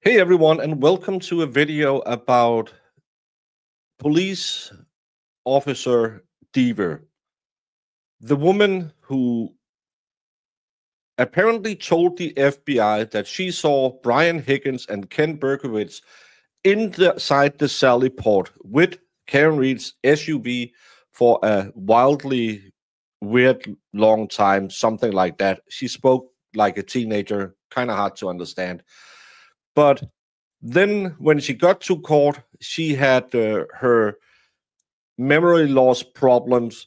Hey everyone, and welcome to a video about police officer Deaver, the woman who apparently told the FBI that she saw Brian Higgins and Ken Berkowitz inside the Sally Port with Karen Reed's SUV for a wildly weird long time, something like that. She spoke like a teenager, kind of hard to understand. But then when she got to court, she had her memory loss problems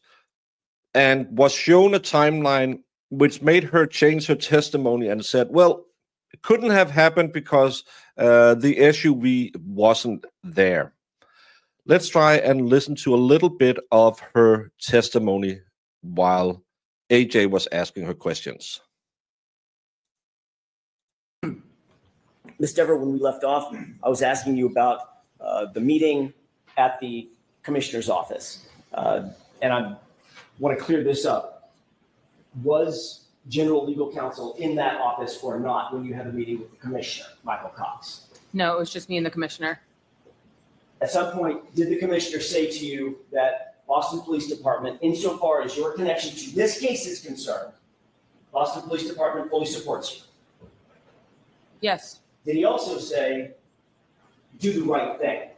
and was shown a timeline which made her change her testimony and said, well, it couldn't have happened because the SUV wasn't there. Let's try and listen to a little bit of her testimony while AJ was asking her questions. Ms. Dever, when we left off, I was asking you about the meeting at the commissioner's office. And I want to clear this up. Was general legal counsel in that office or not when you had a meeting with the commissioner, Michael Cox? No, it was just me and the commissioner. At some point, did the commissioner say to you that Boston Police Department, insofar as your connection to this case is concerned, Boston Police Department fully supports you? Yes. Did he also say, do the right thing?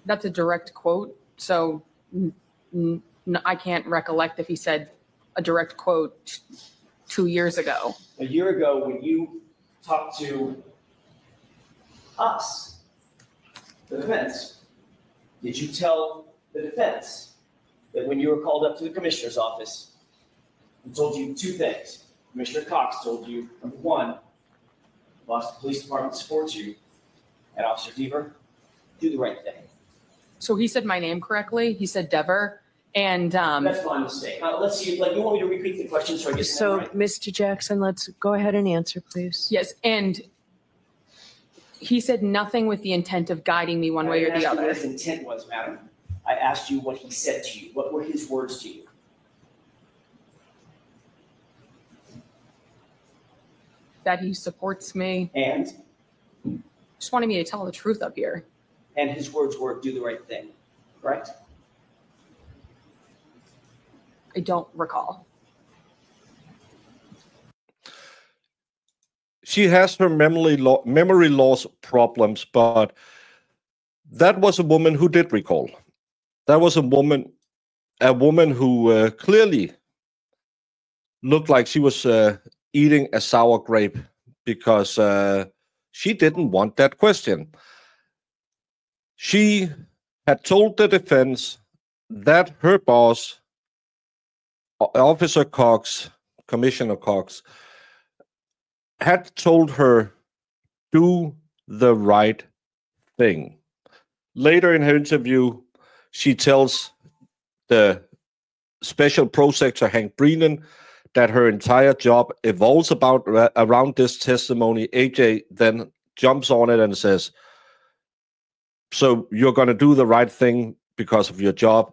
That's a direct quote, so I can't recollect if he said a direct quote 2 years ago. A year ago, when you talked to us, the defense, did you tell the defense that when you were called up to the commissioner's office, he told you two things? Commissioner Cox told you, number one, Boston Police Department supports you, and Officer Deaver, do the right thing. So he said my name correctly. He said Dever, and that's my mistake. Let's see. Like, you want me to repeat the question so I get So, right? Mr. Jackson, let's go ahead and answer, please. yes, and he said nothing with the intent of guiding me one way or the I didn't ask you other. what his intent was, madam. I asked you what he said to you. What were his words to you? That he supports me. And Just wanted me to tell the truth up here. his words were, do the right thing, correct? I don't recall. She has her memory loss problems, but that was a woman who did recall. That was a woman who clearly looked like she was eating a sour grape because she didn't want that question. She had told the defense that her boss, Officer Cox, Commissioner Cox, had told her, do the right thing. Later in her interview, she tells the special prosecutor, Hank Brennan, that her entire job evolves around this testimony. AJ then jumps on it and says, so you're going to do the right thing because of your job.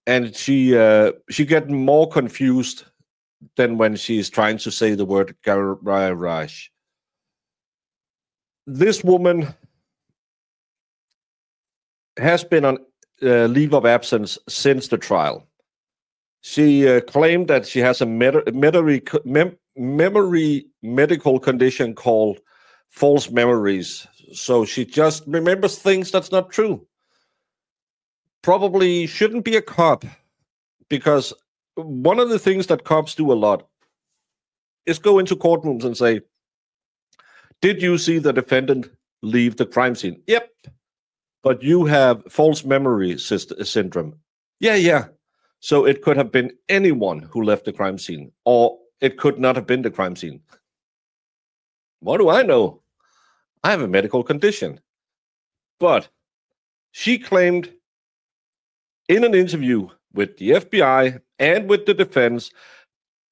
And she gets more confused than when she's trying to say the word garage. This woman has been on leave of absence since the trial. She claimed that she has a memory medical condition called false memories. So she just remembers things that's not true. Probably shouldn't be a cop, because one of the things that cops do a lot is go into courtrooms and say, did you see the defendant leave the crime scene? Yep. But you have false memory syndrome. Yeah. So it could have been anyone who left the crime scene, or it could not have been the crime scene. What do I know? I have a medical condition. But she claimed in an interview with the FBI and with the defense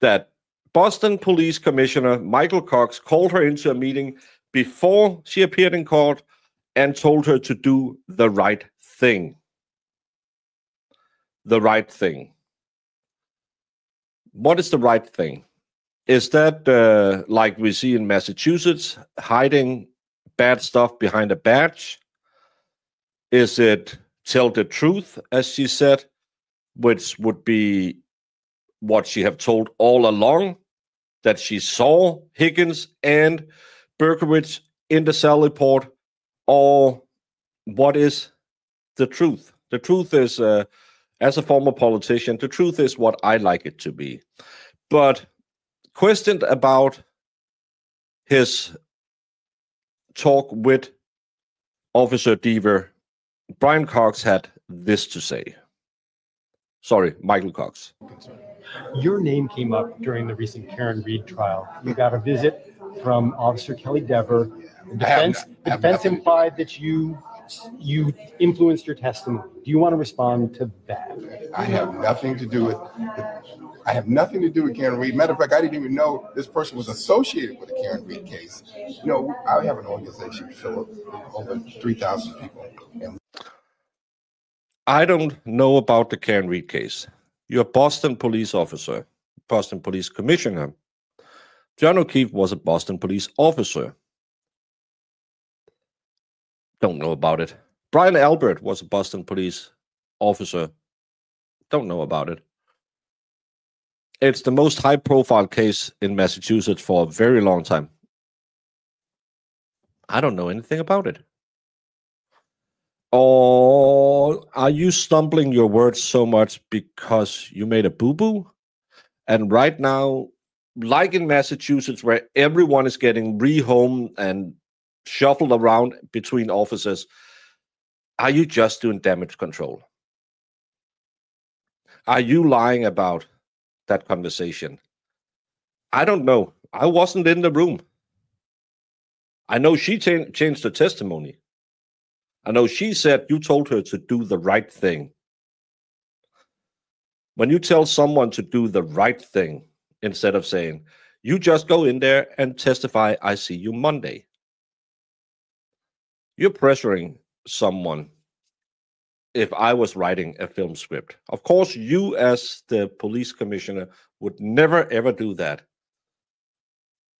that Boston Police Commissioner Michael Cox called her into a meeting before she appeared in court and told her to do the right thing. The right thing. What is the right thing? Is that like we see in Massachusetts, hiding bad stuff behind a badge? Is it tell the truth, as she said, which would be what she have told all along, that she saw Higgins and Berkowitz in the Sally Port? Or what is the truth? The truth is, as a former politician, the truth is what I like it to be. But questioned about his talk with Officer Deaver, Brian Cox had this to say. Sorry, Michael Cox. Your name came up during the recent Karen Reed trial. You got a visit from Officer Kelly Dever. The defense implied that you influenced your testimony. Do you want to respond to that? I have nothing to do with Karen Reed. Matter of fact, I didn't even know this person was associated with the Karen Reed case. You know, I have an organization full of over 3,000 people. And I don't know about the Karen Reed case. You're a Boston police officer, Boston Police Commissioner. John O'Keefe was a Boston police officer. Don't know about it. Brian Albert was a Boston police officer. Don't know about it. It's the most high-profile case in Massachusetts for a very long time. I don't know anything about it. Or are you stumbling your words so much because you made a boo-boo? And right now, like in Massachusetts, where everyone is getting rehomed and shuffled around between offices, are you just doing damage control? Are you lying about that conversation? I don't know. I wasn't in the room. I know she changed her testimony. I know she said you told her to do the right thing. When you tell someone to do the right thing, instead of saying, you just go in there and testify, I see you Monday, you're pressuring someone. If I was writing a film script, of course, you as the police commissioner would never, ever do that.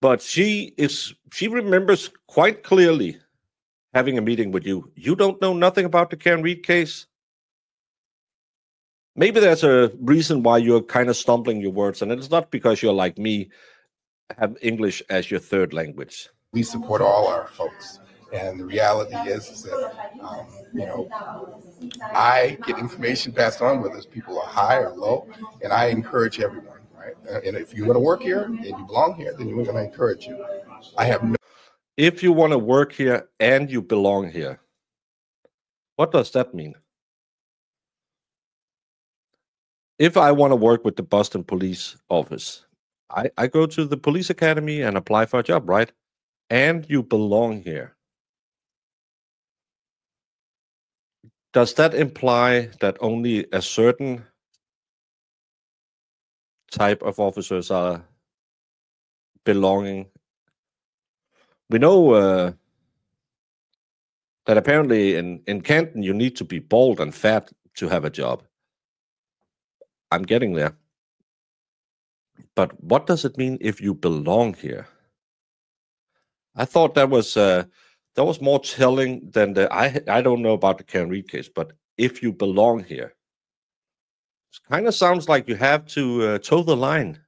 But she remembers quite clearly having a meeting with you. You don't know nothing about the Karen Reed case. Maybe there's a reason why you're kind of stumbling your words, and it's not because you're like me, have English as your third language. we support all our folks. And the reality is that, you know, I get information passed on, whether people are high or low, and I encourage everyone, right? And if you want to work here and you belong here, then we're going to encourage you. I have no. If you want to work here and you belong here, what does that mean? If I want to work with the Boston Police Office, I go to the police academy and apply for a job, right? And you belong here. Does that imply that only a certain type of officers are belonging? We know that apparently in Canton, you need to be bald and fat to have a job. I'm getting there. But what does it mean if you belong here? I thought that was more telling than the I don't know about the Karen Reed case, but if you belong here, it kind of sounds like you have to toe the line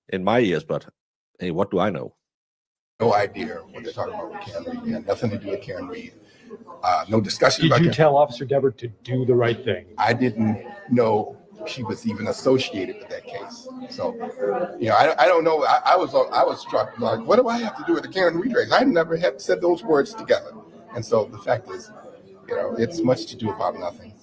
in my ears. But hey, what do I know? No idea what they're talking about with Karen Reed. It had nothing to do with Karen Reed. No discussion. Did about you tell Officer Dever to do the right thing? I didn't know she was even associated with that case. So, you know, I don't know. I was struck like, what do I have to do with the Karen Reed case? I never had said those words together. And so the fact is, you know, it's much to do about nothing.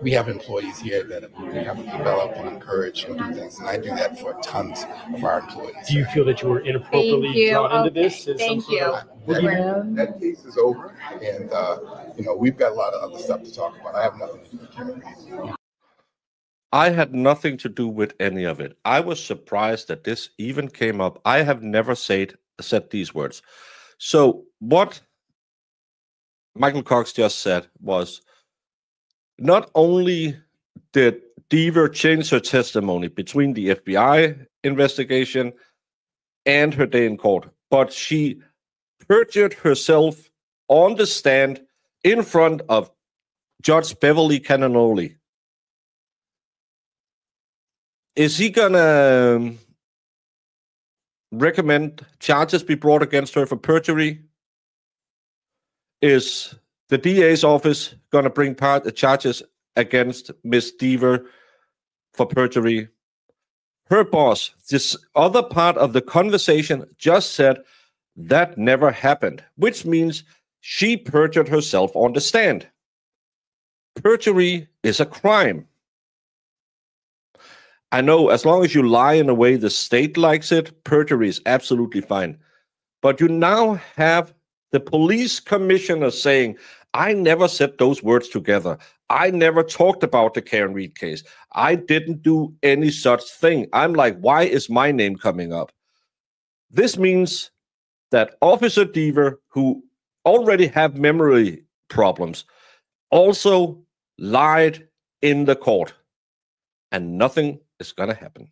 We have employees here that we have to develop and encourage and do things, and I do that for tons of our employees. Do you feel that you were inappropriately drawn into this? Thank you. That case is over, and you know, we've got a lot of other stuff to talk about. I have nothing to do with Karen Reed. I had nothing to do with any of it. I was surprised that this even came up. I have never said these words. So what Michael Cox just said was, not only did Deaver change her testimony between the FBI investigation and her day in court, but she perjured herself on the stand in front of Judge Beverly Cannonoli. Is he gonna recommend charges be brought against her for perjury? Is the DA's office gonna bring charges against Miss Deaver for perjury? Her boss, this other part of the conversation, just said that never happened, which means she perjured herself on the stand. Perjury is a crime. I know as long as you lie in a way the state likes it, perjury is absolutely fine. But you now have the police commissioner saying, I never said those words together. I never talked about the Karen Read case. I didn't do any such thing. I'm like, why is my name coming up? This means that Officer Deaver, who already have memory problems, also lied in the court. And nothing is going to happen.